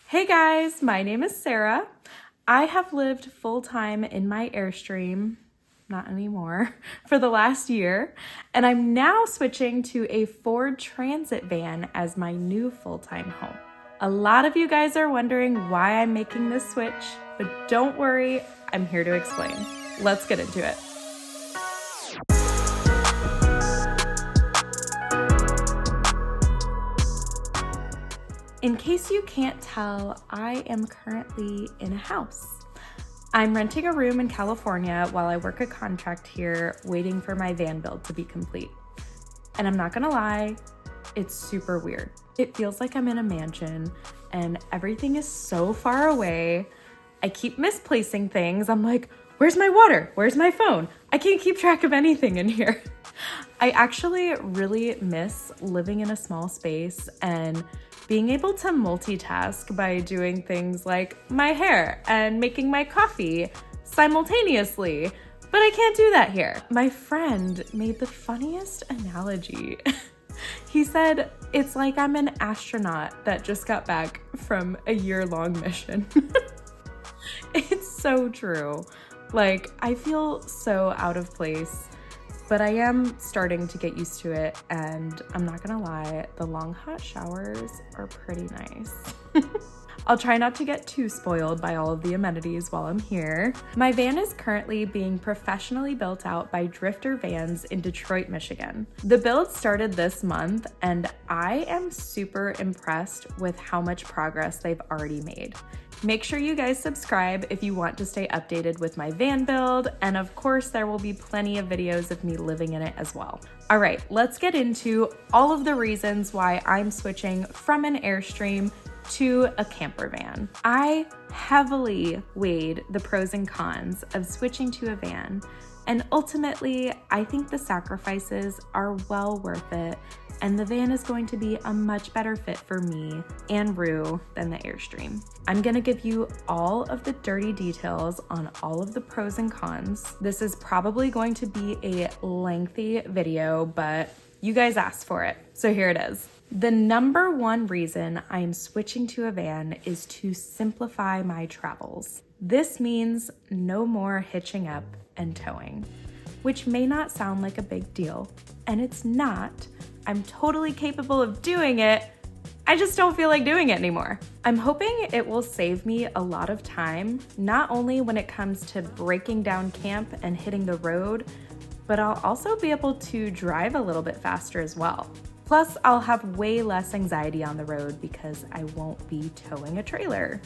Hey guys, my name is Sarah. I have lived full-time in my Airstream, not anymore, for the last year, and I'm now switching to a Ford Transit van as my new full-time home. A lot of you guys are wondering why I'm making this switch, but don't worry, I'm here to explain. Let's get into it. In case you can't tell, I am currently in a house. I'm renting a room in California while I work a contract here, waiting for my van build to be complete. And I'm not gonna lie, it's super weird. It feels like I'm in a mansion and everything is so far away. I keep misplacing things. I'm like, where's my water? Where's my phone? I can't keep track of anything in here. I actually really miss living in a small space and being able to multitask by doing things like my hair and making my coffee simultaneously, but I can't do that here. My friend made the funniest analogy. He said, it's like I'm an astronaut that just got back from a year-long mission. It's so true. Like, I feel so out of place, but I am starting to get used to it, and I'm not gonna lie, the long hot showers are pretty nice. I'll try not to get too spoiled by all of the amenities while I'm here. My van is currently being professionally built out by Drifter Vans in Detroit, Michigan. The build started this month, and I am super impressed with how much progress they've already made. Make sure you guys subscribe if you want to stay updated with my van build, and of course there will be plenty of videos of me living in it as well. All right, let's get into all of the reasons why I'm switching from an Airstream to a camper van. I heavily weighed the pros and cons of switching to a van, and ultimately I think the sacrifices are well worth it, and the van is going to be a much better fit for me and Rue than the Airstream. I'm gonna give you all of the dirty details on all of the pros and cons. This is probably going to be a lengthy video, but you guys asked for it, so here it is. The number one reason I'm switching to a van is to simplify my travels. This means no more hitching up and towing, which may not sound like a big deal, and it's not. I'm totally capable of doing it. I just don't feel like doing it anymore. I'm hoping it will save me a lot of time, not only when it comes to breaking down camp and hitting the road, but I'll also be able to drive a little bit faster as well. Plus, I'll have way less anxiety on the road because I won't be towing a trailer.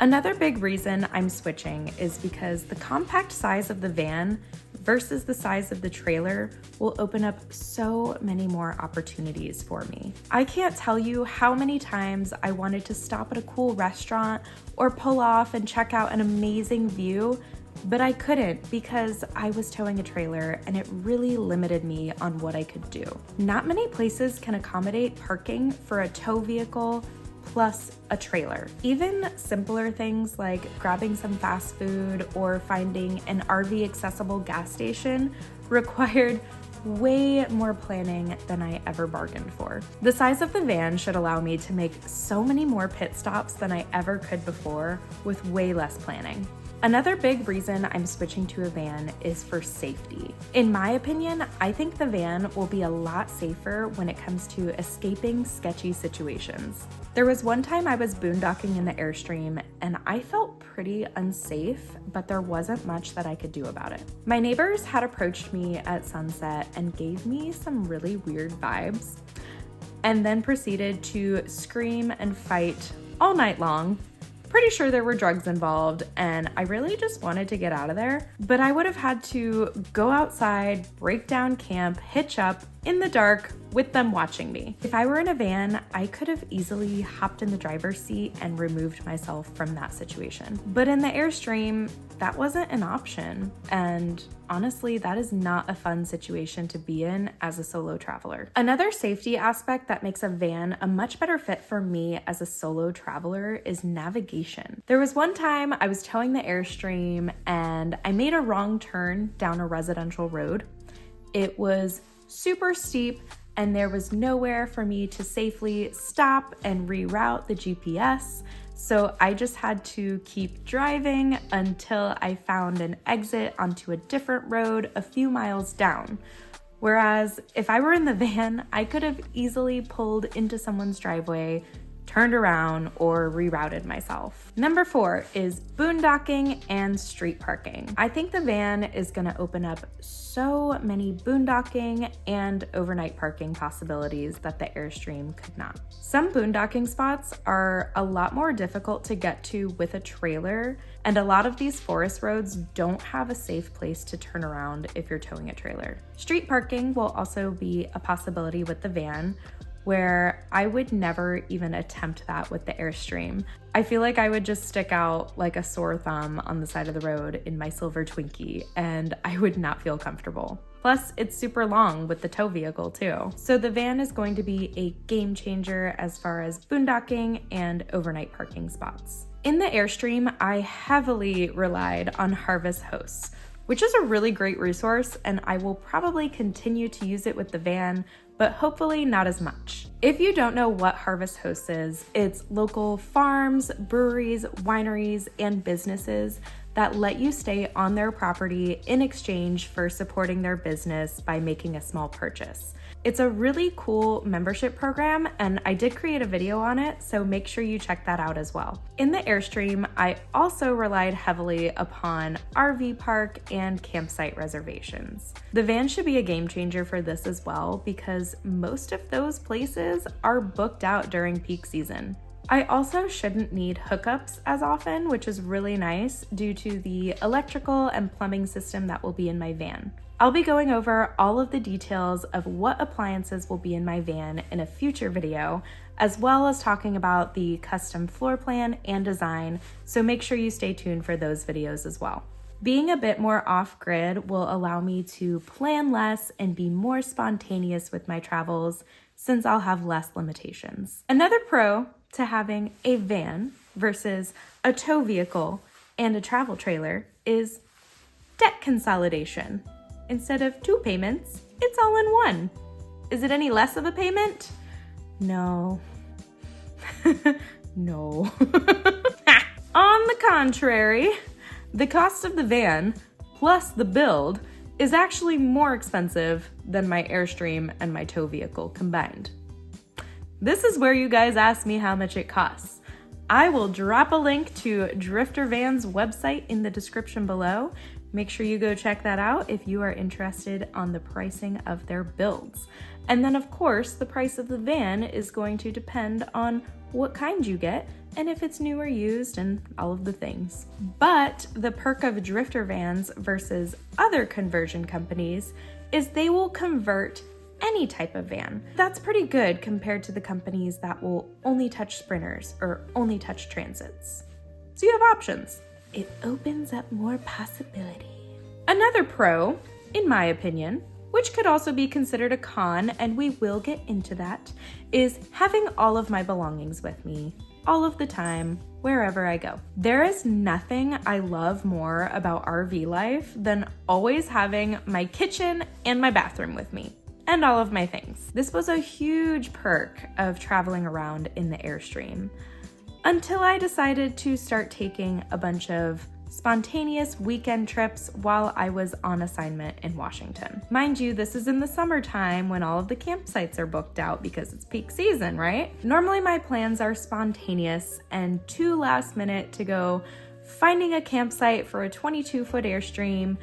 Another big reason I'm switching is because the compact size of the van versus the size of the trailer will open up so many more opportunities for me. I can't tell you how many times I wanted to stop at a cool restaurant or pull off and check out an amazing view, but I couldn't because I was towing a trailer and it really limited me on what I could do. Not many places can accommodate parking for a tow vehicle plus a trailer. Even simpler things like grabbing some fast food or finding an RV accessible gas station required way more planning than I ever bargained for. The size of the van should allow me to make so many more pit stops than I ever could before with way less planning. Another big reason I'm switching to a van is for safety. In my opinion, I think the van will be a lot safer when it comes to escaping sketchy situations. There was one time I was boondocking in the Airstream and I felt pretty unsafe, but there wasn't much that I could do about it. My neighbors had approached me at sunset and gave me some really weird vibes, and then proceeded to scream and fight all night long. Pretty sure there were drugs involved, and I really just wanted to get out of there, but I would have had to go outside, break down camp, hitch up in the dark with them watching me. If I were in a van, I could have easily hopped in the driver's seat and removed myself from that situation. But in the Airstream, that wasn't an option, and honestly, that is not a fun situation to be in as a solo traveler. Another safety aspect that makes a van a much better fit for me as a solo traveler is navigation. There was one time I was towing the Airstream and I made a wrong turn down a residential road. It was super steep and there was nowhere for me to safely stop and reroute the GPS. So I just had to keep driving until I found an exit onto a different road a few miles down. Whereas if I were in the van, I could have easily pulled into someone's driveway, turned around, or rerouted myself. Number 4 is boondocking and street parking. I think the van is gonna open up so many boondocking and overnight parking possibilities that the Airstream could not. Some boondocking spots are a lot more difficult to get to with a trailer, and a lot of these forest roads don't have a safe place to turn around if you're towing a trailer. Street parking will also be a possibility with the van, where I would never even attempt that with the Airstream. I feel like I would just stick out like a sore thumb on the side of the road in my silver Twinkie, and I would not feel comfortable. Plus, it's super long with the tow vehicle too. So the van is going to be a game changer as far as boondocking and overnight parking spots. In the Airstream, I heavily relied on Harvest Hosts, which is a really great resource, and I will probably continue to use it with the van, but hopefully not as much. If you don't know what Harvest Hosts is, it's local farms, breweries, wineries, and businesses that let you stay on their property in exchange for supporting their business by making a small purchase. It's a really cool membership program, and I did create a video on it, so make sure you check that out as well. In the Airstream, I also relied heavily upon RV park and campsite reservations. The van should be a game changer for this as well, because most of those places are booked out during peak season. I also shouldn't need hookups as often, which is really nice due to the electrical and plumbing system that will be in my van. I'll be going over all of the details of what appliances will be in my van in a future video, as well as talking about the custom floor plan and design, so make sure you stay tuned for those videos as well. Being a bit more off-grid will allow me to plan less and be more spontaneous with my travels, since I'll have less limitations. Another pro to having a van versus a tow vehicle and a travel trailer is debt consolidation. Instead of 2 payments, it's all in one. Is it any less of a payment? No. No. On the contrary, the cost of the van plus the build is actually more expensive than my Airstream and my tow vehicle combined. This is where you guys ask me how much it costs. I will drop a link to Drifter Van's website in the description below. Make sure you go check that out if you are interested on the pricing of their builds. And then of course, the price of the van is going to depend on what kind you get and if it's new or used and all of the things. But the perk of Drifter Vans versus other conversion companies is they will convert any type of van. That's pretty good compared to the companies that will only touch sprinters or only touch transits. So you have options. It opens up more possibility. Another pro, in my opinion, which could also be considered a con, and we will get into that, is having all of my belongings with me all of the time, wherever I go. There is nothing I love more about RV life than always having my kitchen and my bathroom with me, and all of my things. This was a huge perk of traveling around in the Airstream, until I decided to start taking a bunch of spontaneous weekend trips while I was on assignment in Washington. Mind you, this is in the summertime when all of the campsites are booked out because it's peak season, right? Normally my plans are spontaneous and too last minute to go finding a campsite for a 22-foot Airstream,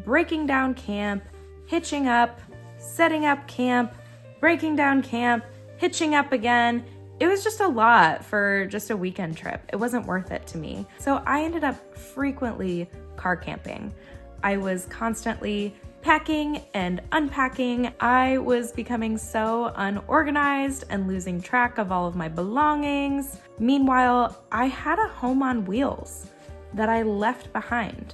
breaking down camp, hitching up, setting up camp, breaking down camp, hitching up again. It was just a lot for just a weekend trip. It wasn't worth it to me. So I ended up frequently car camping. I was constantly packing and unpacking. I was becoming so unorganized and losing track of all of my belongings. Meanwhile, I had a home on wheels that I left behind.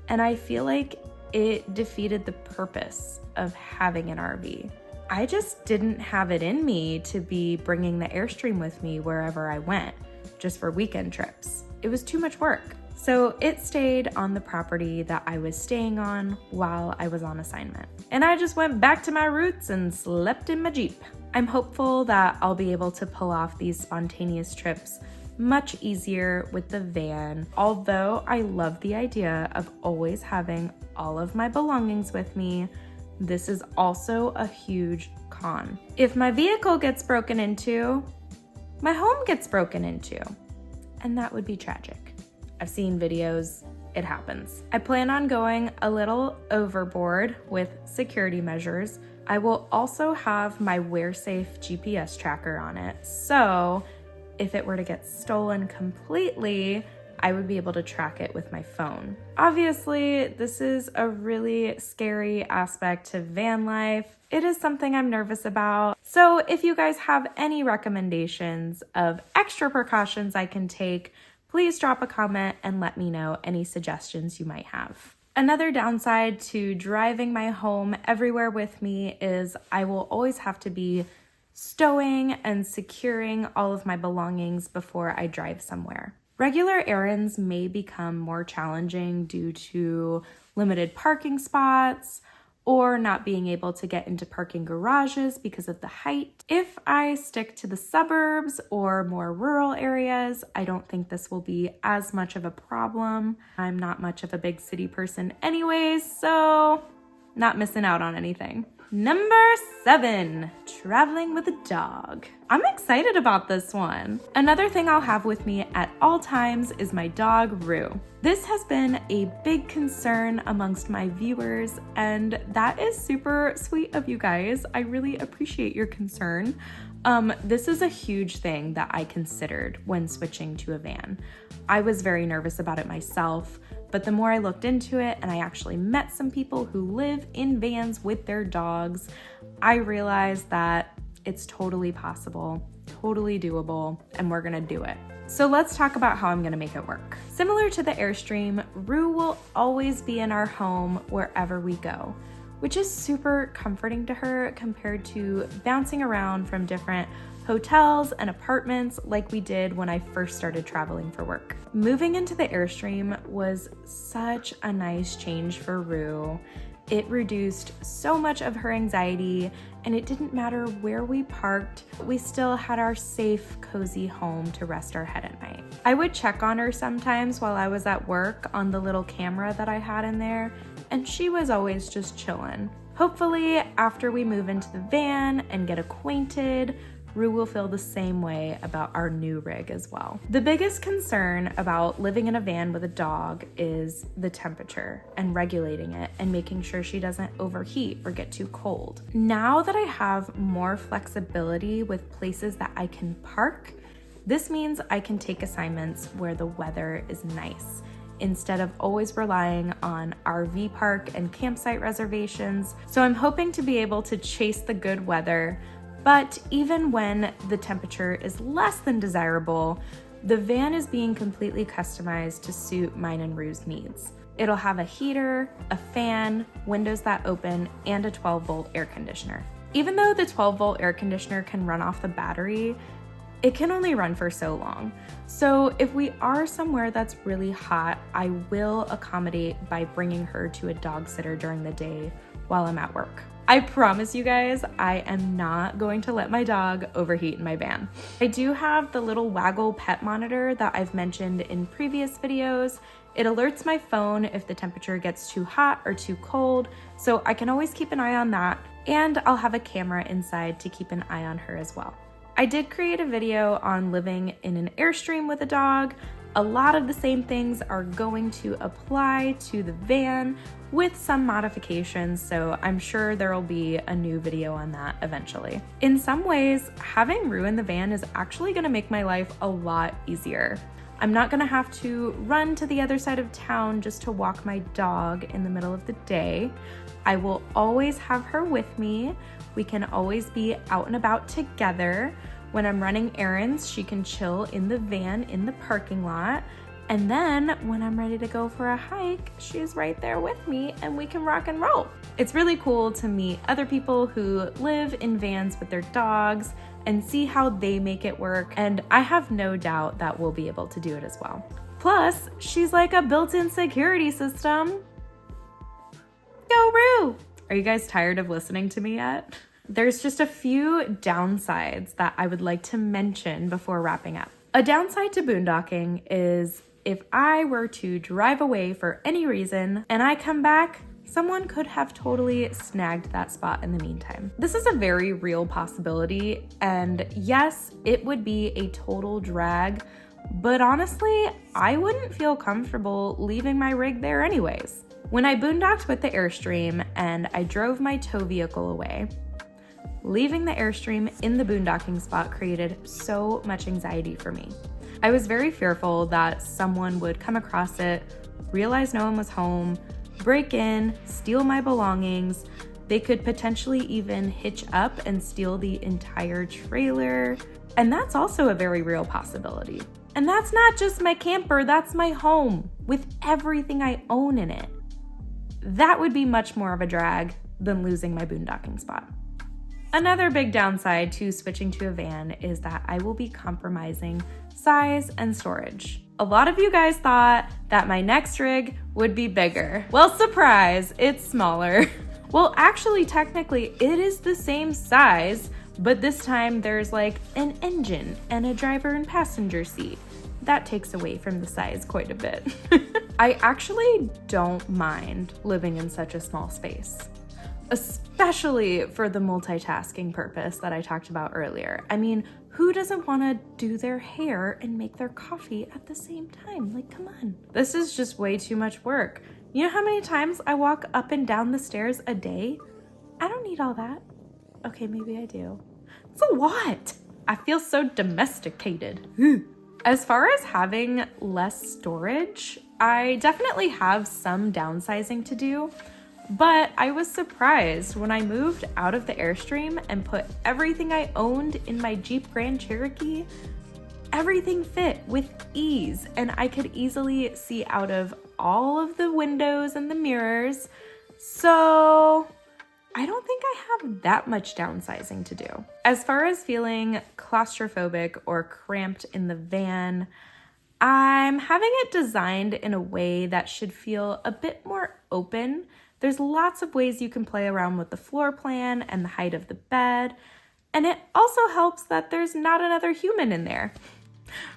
And I feel like it defeated the purpose of having an RV. I just didn't have it in me to be bringing the Airstream with me wherever I went, just for weekend trips. It was too much work. So it stayed on the property that I was staying on while I was on assignment. And I just went back to my roots and slept in my Jeep. I'm hopeful that I'll be able to pull off these spontaneous trips much easier with the van, although I love the idea of always having all of my belongings with me. This is also a huge con. If my vehicle gets broken into, my home gets broken into, and that would be tragic. I've seen videos, it happens. I plan on going a little overboard with security measures. I will also have my WearSafe GPS tracker on it, so if it were to get stolen completely, I would be able to track it with my phone. Obviously, this is a really scary aspect to van life. It is something I'm nervous about. So if you guys have any recommendations of extra precautions I can take, please drop a comment and let me know any suggestions you might have. Another downside to driving my home everywhere with me is I will always have to be stowing and securing all of my belongings before I drive somewhere. Regular errands may become more challenging due to limited parking spots or not being able to get into parking garages because of the height. If I stick to the suburbs or more rural areas, I don't think this will be as much of a problem. I'm not much of a big city person anyways, so not missing out on anything. Number 7, traveling with a dog. I'm excited about this one. Another thing I'll have with me at all times is my dog, Rue. This has been a big concern amongst my viewers, and that is super sweet of you guys. I really appreciate your concern. This is a huge thing that I considered when switching to a van. I was very nervous about it myself, but the more I looked into it and I actually met some people who live in vans with their dogs, I realized that it's totally possible, totally doable, and we're gonna do it. So let's talk about how I'm gonna make it work. Similar to the Airstream, Rue will always be in our home wherever we go, which is super comforting to her compared to bouncing around from different hotels and apartments like we did when I first started traveling for work. Moving into the Airstream was such a nice change for Rue. It reduced so much of her anxiety, and it didn't matter where we parked, we still had our safe, cozy home to rest our head at night. I would check on her sometimes while I was at work on the little camera that I had in there, and she was always just chilling. Hopefully, after we move into the van and get acquainted, Rue will feel the same way about our new rig as well. The biggest concern about living in a van with a dog is the temperature and regulating it and making sure she doesn't overheat or get too cold. Now that I have more flexibility with places that I can park, this means I can take assignments where the weather is nice, instead of always relying on RV park and campsite reservations. So I'm hoping to be able to chase the good weather. But even when the temperature is less than desirable, the van is being completely customized to suit mine and Rue's needs. It'll have a heater, a fan, windows that open, and a 12-volt air conditioner. Even though the 12-volt air conditioner can run off the battery, it can only run for so long. So if we are somewhere that's really hot, I will accommodate by bringing her to a dog sitter during the day while I'm at work. I promise you guys, I am not going to let my dog overheat in my van. I do have the little Waggle pet monitor that I've mentioned in previous videos. It alerts my phone if the temperature gets too hot or too cold, so I can always keep an eye on that, and I'll have a camera inside to keep an eye on her as well. I did create a video on living in an Airstream with a dog. A lot of the same things are going to apply to the van with some modifications, so I'm sure there will be a new video on that eventually. In some ways, having Rue in the van is actually gonna make my life a lot easier. I'm not gonna have to run to the other side of town just to walk my dog in the middle of the day. I will always have her with me. We can always be out and about together. When I'm running errands, she can chill in the van in the parking lot. And then when I'm ready to go for a hike, she's right there with me and we can rock and roll. It's really cool to meet other people who live in vans with their dogs and see how they make it work, and I have no doubt that we'll be able to do it as well. Plus, she's like a built-in security system. Go Roo! Are you guys tired of listening to me yet? There's just a few downsides that I would like to mention before wrapping up. A downside to boondocking is if I were to drive away for any reason and I come back, someone could have totally snagged that spot in the meantime. This is a very real possibility, and yes, it would be a total drag, but honestly, I wouldn't feel comfortable leaving my rig there anyways. When I boondocked with the Airstream and I drove my tow vehicle away, leaving the Airstream in the boondocking spot created so much anxiety for me. I was very fearful that someone would come across it, realize no one was home, break in, steal my belongings. They could potentially even hitch up and steal the entire trailer. And that's also a very real possibility. And that's not just my camper, that's my home with everything I own in it. That would be much more of a drag than losing my boondocking spot. Another big downside to switching to a van is that I will be compromising size and storage. A lot of you guys thought that my next rig would be bigger. Well, surprise, it's smaller. Well, actually, technically, it is the same size, but this time there's like an engine and a driver and passenger seat. That takes away from the size quite a bit. I actually don't mind living in such a small space, especially for the multitasking purpose that I talked about earlier. I mean, who doesn't want to do their hair and make their coffee at the same time? Like, come on. This is just way too much work. You know how many times I walk up and down the stairs a day? I don't need all that. Okay, maybe I do. It's a lot. I feel so domesticated. As far as having less storage, I definitely have some downsizing to do. But I was surprised when I moved out of the Airstream and put everything I owned in my Jeep Grand Cherokee. Everything fit with ease, and I could easily see out of all of the windows and the mirrors. So I don't think I have that much downsizing to do. As far as feeling claustrophobic or cramped in the van, I'm having it designed in a way that should feel a bit more open. There's lots of ways you can play around with the floor plan and the height of the bed, and it also helps that there's not another human in there.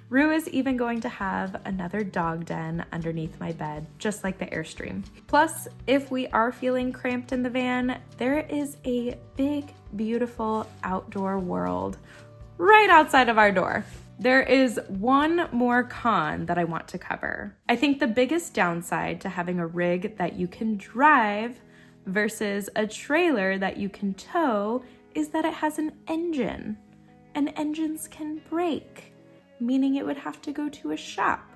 Rue is even going to have another dog den underneath my bed, just like the Airstream. Plus, if we are feeling cramped in the van, there is a big, beautiful outdoor world right outside of our door. There is one more con that I want to cover. I think the biggest downside to having a rig that you can drive versus a trailer that you can tow is that it has an engine, and engines can break, meaning it would have to go to a shop.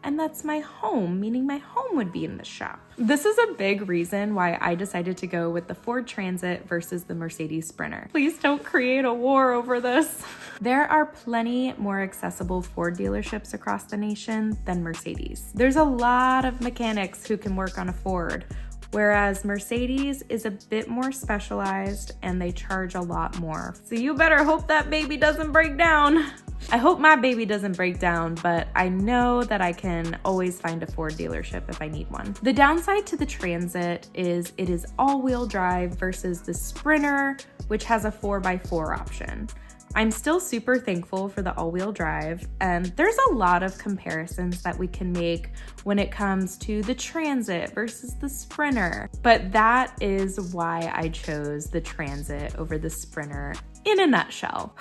And that's my home, meaning my home would be in the shop. This is a big reason why I decided to go with the Ford Transit versus the Mercedes Sprinter. Please don't create a war over this. There are plenty more accessible Ford dealerships across the nation than Mercedes. There's a lot of mechanics who can work on a Ford, whereas Mercedes is a bit more specialized and they charge a lot more. So you better hope that baby doesn't break down. I hope my baby doesn't break down, but I know that I can always find a Ford dealership if I need one. The downside to the Transit is it is all-wheel drive versus the Sprinter, which has a 4x4 option. I'm still super thankful for the all-wheel drive, and there's a lot of comparisons that we can make when it comes to the Transit versus the Sprinter, but that is why I chose the Transit over the Sprinter in a nutshell.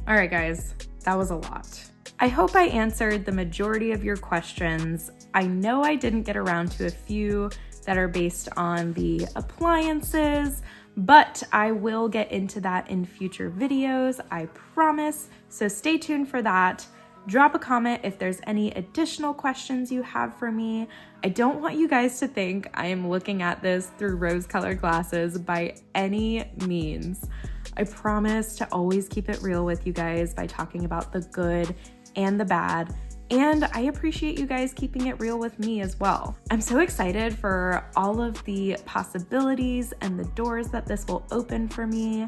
All right, guys, that was a lot. I hope I answered the majority of your questions. I know I didn't get around to a few that are based on the appliances, but I will get into that in future videos, I promise. So stay tuned for that. Drop a comment if there's any additional questions you have for me. I don't want you guys to think I am looking at this through rose-colored glasses by any means. I promise to always keep it real with you guys by talking about the good and the bad. And I appreciate you guys keeping it real with me as well. I'm so excited for all of the possibilities and the doors that this will open for me.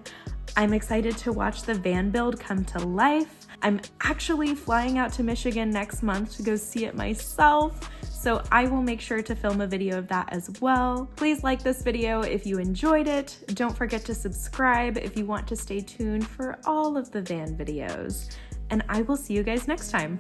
I'm excited to watch the van build come to life. I'm actually flying out to Michigan next month to go see it myself, so I will make sure to film a video of that as well. Please like this video if you enjoyed it. Don't forget to subscribe if you want to stay tuned for all of the van videos. And I will see you guys next time.